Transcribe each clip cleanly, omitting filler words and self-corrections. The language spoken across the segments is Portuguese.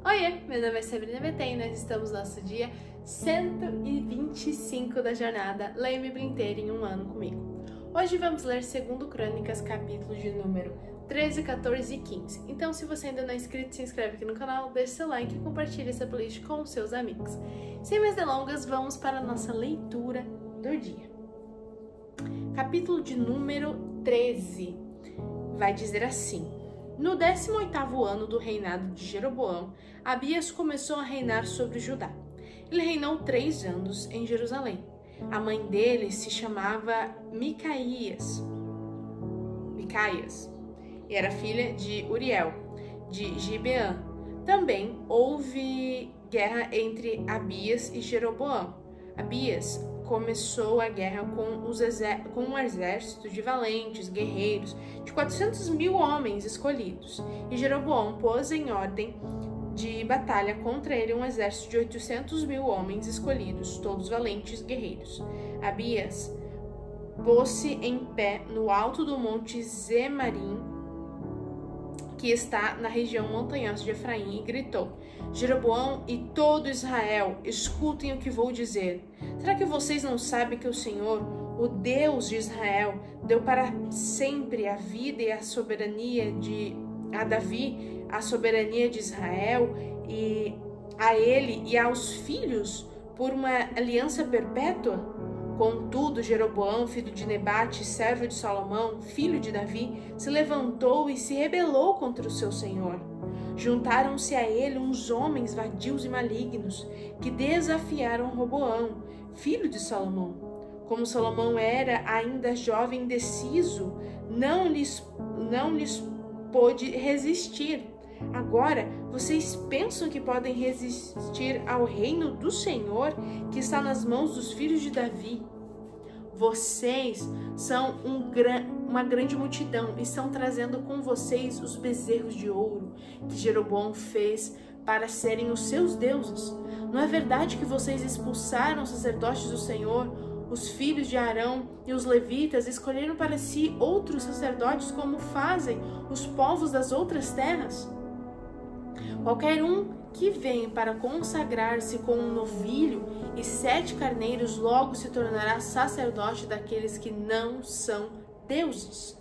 Oiê, meu nome é Sabrina Betém e nós estamos no nosso dia 125 da jornada Leia-me Inteira em um ano comigo. Hoje vamos ler 2 Crônicas, capítulos de número 13, 14 e 15. Então, se você ainda não é inscrito, se inscreve aqui no canal, deixe seu like e compartilhe essa playlist com os seus amigos. Sem mais delongas, vamos para a nossa leitura do dia. Capítulo de número 13 vai dizer assim: No 18º ano do reinado de Jeroboão, Abias começou a reinar sobre Judá. Ele reinou 3 anos em Jerusalém. A mãe dele se chamava Micaias, e era filha de Uriel, de Gibeã. Também houve guerra entre Abias e Jeroboão. Abias começou a guerra com um exército de valentes guerreiros, de 400.000 homens escolhidos, e Jeroboão pôs em ordem de batalha contra ele um exército de 800.000 homens escolhidos, todos valentes guerreiros. Abias pôs-se em pé no alto do monte Zemarim, que está na região montanhosa de Efraim, e gritou: Jeroboão e todo Israel, escutem o que vou dizer. Será que vocês não sabem que o Senhor, o Deus de Israel, deu para sempre a vida e a soberania a Davi, a soberania de Israel, e a ele e aos filhos por uma aliança perpétua? Contudo, Jeroboão, filho de Nebate, servo de Salomão, filho de Davi, se levantou e se rebelou contra o seu senhor. Juntaram-se a ele uns homens vadios e malignos, que desafiaram Roboão, filho de Salomão. Como Salomão era ainda jovem e indeciso, não lhes pôde resistir. Agora, vocês pensam que podem resistir ao reino do Senhor, que está nas mãos dos filhos de Davi? Vocês são uma grande multidão e estão trazendo com vocês os bezerros de ouro que Jeroboão fez para serem os seus deuses. Não é verdade que vocês expulsaram os sacerdotes do Senhor, os filhos de Arão e os levitas, escolheram para si outros sacerdotes, como fazem os povos das outras terras? Qualquer um que vem para consagrar-se com um novilho e 7 carneiros logo se tornará sacerdote daqueles que não são deuses.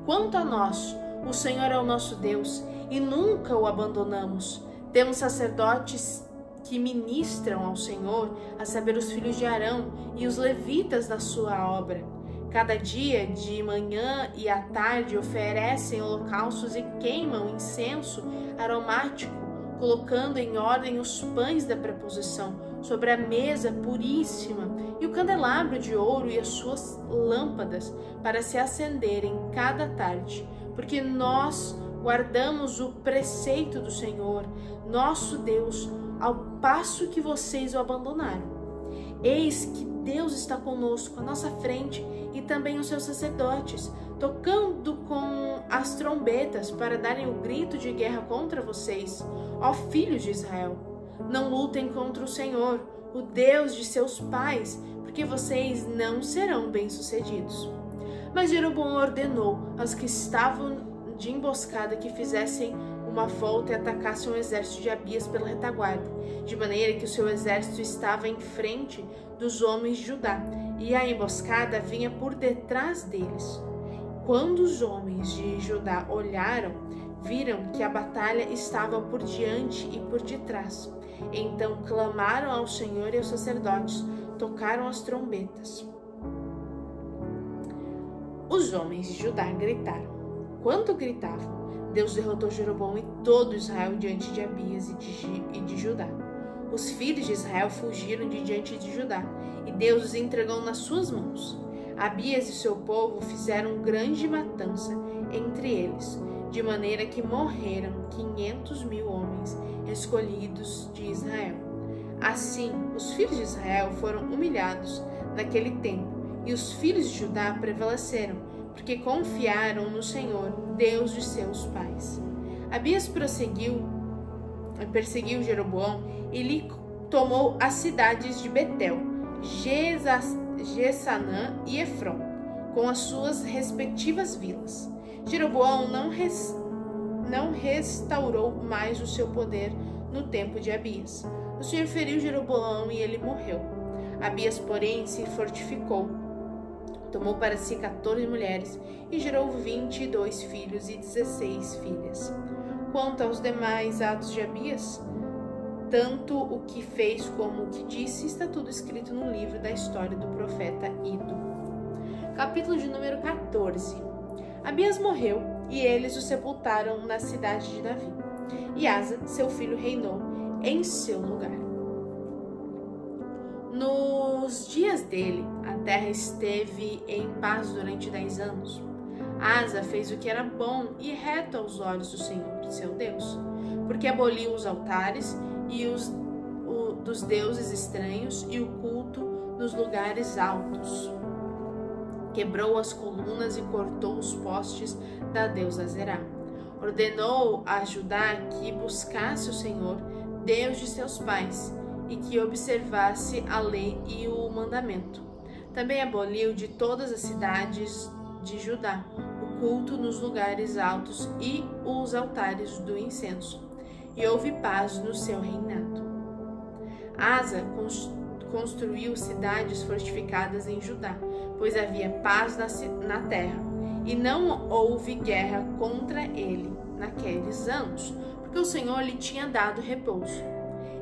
Quanto a nós, o Senhor é o nosso Deus e nunca o abandonamos. Temos sacerdotes que ministram ao Senhor, a saber, os filhos de Arão e os levitas da sua obra. Cada dia, de manhã e à tarde, oferecem holocaustos e queimam incenso aromático, colocando em ordem os pães da preposição sobre a mesa puríssima e o candelabro de ouro e as suas lâmpadas para se acenderem cada tarde, porque nós guardamos o preceito do Senhor, nosso Deus, ao passo que vocês o abandonaram. Eis que Deus está conosco, à nossa frente, e também os seus sacerdotes, tocando com as trombetas para darem o grito de guerra contra vocês, ó filhos de Israel. Não lutem contra o Senhor, o Deus de seus pais, porque vocês não serão bem-sucedidos. Mas Jeroboão ordenou aos que estavam de emboscada que fizessem uma volta e atacassem o exército de Abias pela retaguarda, de maneira que o seu exército estava em frente dos homens de Judá, e a emboscada vinha por detrás deles. Quando os homens de Judá olharam, viram que a batalha estava por diante e por detrás. Então clamaram ao Senhor e aos sacerdotes, tocaram as trombetas. Os homens de Judá gritaram. Quando gritavam, Deus derrotou Jeroboão e todo Israel diante de Abias e de Judá. Os filhos de Israel fugiram de diante de Judá, e Deus os entregou nas suas mãos. Abias e seu povo fizeram grande matança entre eles, de maneira que morreram 500.000 homens escolhidos de Israel. Assim, os filhos de Israel foram humilhados naquele tempo, e os filhos de Judá prevaleceram, porque confiaram no Senhor, Deus de seus pais. Abias perseguiu Jeroboão e lhe tomou as cidades de Betel, Jessanã e Efron, com as suas respectivas vilas. Jeroboão não restaurou mais o seu poder no tempo de Abias. O Senhor feriu Jeroboão e ele morreu. Abias, porém, se fortificou, tomou para si 14 mulheres e gerou 22 filhos e 16 filhas. Quanto aos demais atos de Abias, tanto o que fez como o que disse, está tudo escrito no livro da história do profeta Ido. Capítulo de número 14. Abias morreu e eles o sepultaram na cidade de Davi. E Asa, seu filho, reinou em seu lugar. Nos dias dele, a terra esteve em paz durante 10 anos. Asa fez o que era bom e reto aos olhos do Senhor, seu Deus, porque aboliu os altares e dos deuses estranhos e o culto nos lugares altos. Quebrou as colunas e cortou os postes da deusa Zerá. Ordenou a Judá que buscasse o Senhor, Deus de seus pais, e que observasse a lei e o mandamento. Também aboliu de todas as cidades de Judá o culto nos lugares altos e os altares do incenso, e houve paz no seu reinado. Asa construiu cidades fortificadas em Judá, pois havia paz na terra, e não houve guerra contra ele naqueles anos, porque o Senhor lhe tinha dado repouso.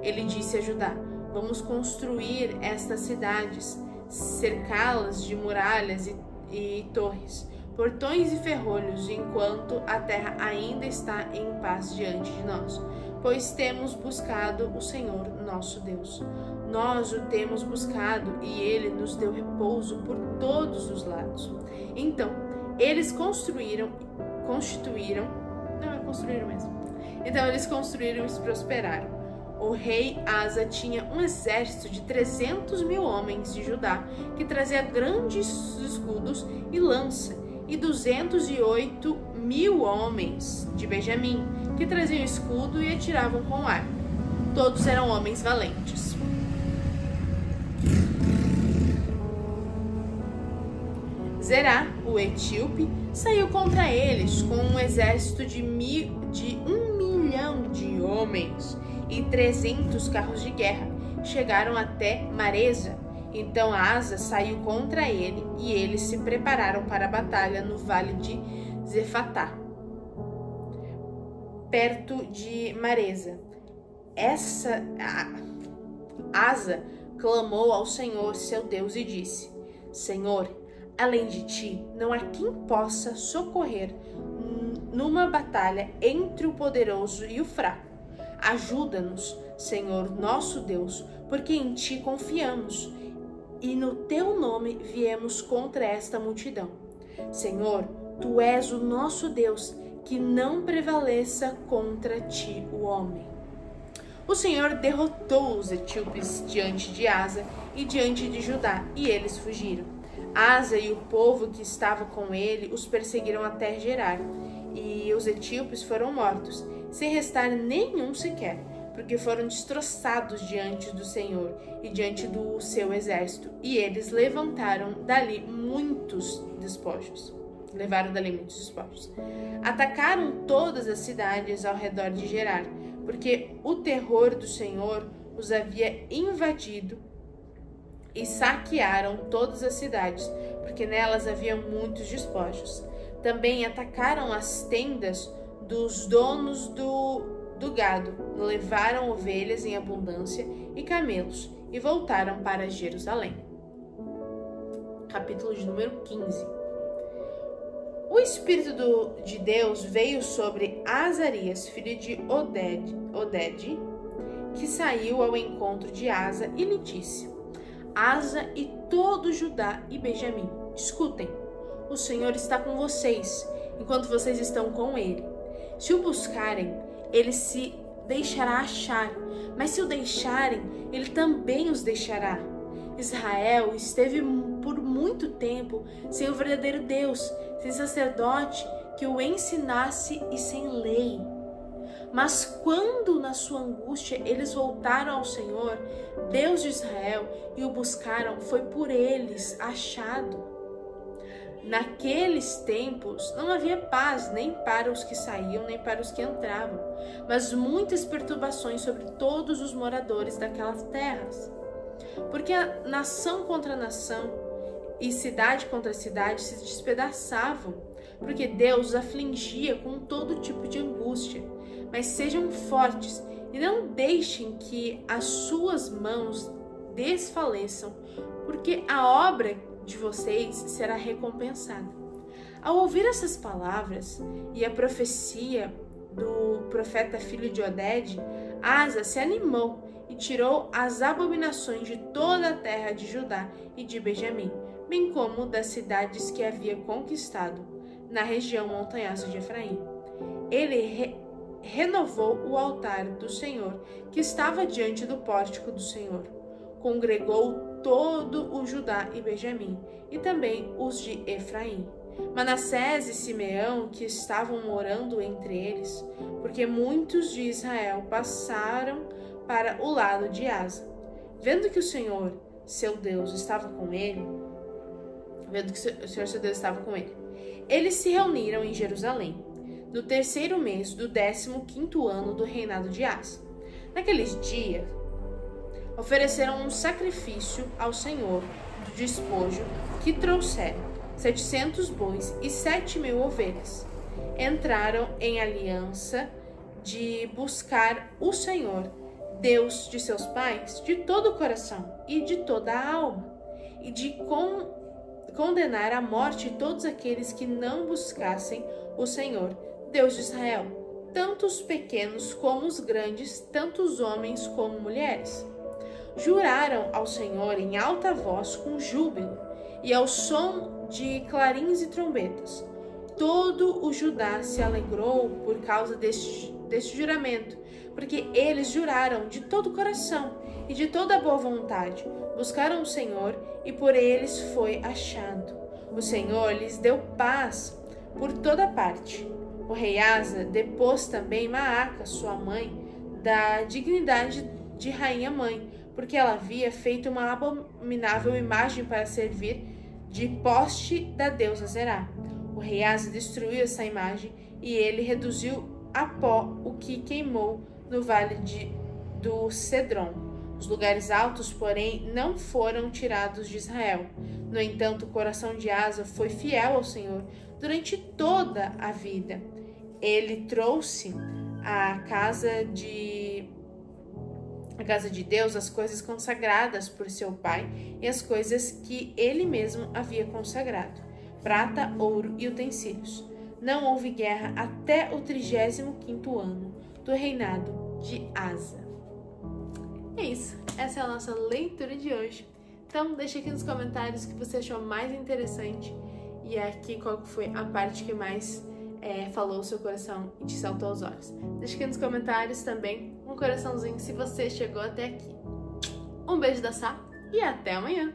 Ele disse a Judá: vamos construir estas cidades, cercá-las de muralhas e torres, portões e ferrolhos, enquanto a terra ainda está em paz diante de nós, pois temos buscado o Senhor nosso Deus. Nós o temos buscado e ele nos deu repouso por todos os lados. Então, eles construíram e prosperaram. O rei Asa tinha um exército de 300.000 homens de Judá, que trazia grandes escudos e lança, e 208.000 homens de Benjamim, que traziam escudo e atiravam com arco. Todos eram homens valentes. Zerá, o etíope, saiu contra eles com um exército de 1 milhão de homens e 300 carros de guerra. Chegaram até Maresa. Então Asa saiu contra ele e eles se prepararam para a batalha no vale de Zefatá, perto de Maresa. Asa clamou ao Senhor, seu Deus, e disse: Senhor, além de ti, não há quem possa socorrer numa batalha entre o poderoso e o fraco. Ajuda-nos, Senhor nosso Deus, porque em ti confiamos e no teu nome viemos contra esta multidão. Senhor, tu és o nosso Deus, que não prevaleça contra ti o homem. O Senhor derrotou os etíopes diante de Asa e diante de Judá, e eles fugiram. Asa e o povo que estava com ele os perseguiram até Gerar, e os etíopes foram mortos, sem restar nenhum sequer, porque foram destroçados diante do Senhor e diante do seu exército, e eles levaram dali muitos despojos. Atacaram todas as cidades ao redor de Gerar, porque o terror do Senhor os havia invadido, e saquearam todas as cidades, porque nelas havia muitos despojos. Também atacaram as tendas dos donos do gado, levaram ovelhas em abundância e camelos, e voltaram para Jerusalém. Capítulo de número 15. O Espírito de Deus veio sobre Azarias, filho de Oded, que saiu ao encontro de Asa e lhe disse: Asa e todo Judá e Benjamim, escutem, o Senhor está com vocês, enquanto vocês estão com ele. Se o buscarem, ele se deixará achar, mas se o deixarem, ele também os deixará. Israel esteve por muito tempo sem o verdadeiro Deus, sem sacerdote que o ensinasse e sem lei. Mas quando na sua angústia eles voltaram ao Senhor, Deus de Israel, e o buscaram, foi por eles achado. Naqueles tempos não havia paz nem para os que saíam, nem para os que entravam, mas muitas perturbações sobre todos os moradores daquelas terras. Porque a nação contra nação e cidade contra cidade se despedaçavam, porque Deus os afligia com todo tipo de angústia. Mas sejam fortes e não deixem que as suas mãos desfaleçam, porque a obra de vocês será recompensada. Ao ouvir essas palavras e a profecia do profeta filho de Oded, Asa se animou e tirou as abominações de toda a terra de Judá e de Benjamim, bem como das cidades que havia conquistado na região montanhosa de Efraim. Ele renovou o altar do Senhor, que estava diante do pórtico do Senhor. Congregou todo o Judá e Benjamim, e também os de Efraim, Manassés e Simeão, que estavam morando entre eles, porque muitos de Israel passaram para o lado de Asa. Vendo que o Senhor, seu Deus, estava com ele, eles se reuniram em Jerusalém, no terceiro mês do 15º ano do reinado de Asa. Naqueles dias, ofereceram um sacrifício ao Senhor do despojo que trouxeram, 700 bois e 7.000 ovelhas. Entraram em aliança de buscar o Senhor, Deus de seus pais, de todo o coração e de toda a alma, e de condenar à morte todos aqueles que não buscassem o Senhor, Deus de Israel, tanto os pequenos como os grandes, tanto os homens como mulheres. Juraram ao Senhor em alta voz com júbilo e ao som de clarins e trombetas. Todo o Judá se alegrou por causa deste juramento, porque eles juraram de todo o coração e de toda a boa vontade. Buscaram o Senhor e por eles foi achado. O Senhor lhes deu paz por toda parte. O rei Asa depôs também Maaca, sua mãe, da dignidade de rainha-mãe, porque ela havia feito uma abominável imagem para servir de poste da deusa Zerá. O rei Asa destruiu essa imagem e ele reduziu a pó o que queimou no vale do Cedron. Os lugares altos, porém, não foram tirados de Israel. No entanto, o coração de Asa foi fiel ao Senhor durante toda a vida. Ele trouxe à casa de Deus as coisas consagradas por seu pai e as coisas que ele mesmo havia consagrado, prata, ouro e utensílios. Não houve guerra até o 35º ano do reinado de Asa. É isso, essa é a nossa leitura de hoje. Então deixa aqui nos comentários o que você achou mais interessante e aqui qual foi a parte que mais falou o seu coração e te saltou aos olhos. Deixa aqui nos comentários também um coraçãozinho se você chegou até aqui. Um beijo da Sá e até amanhã!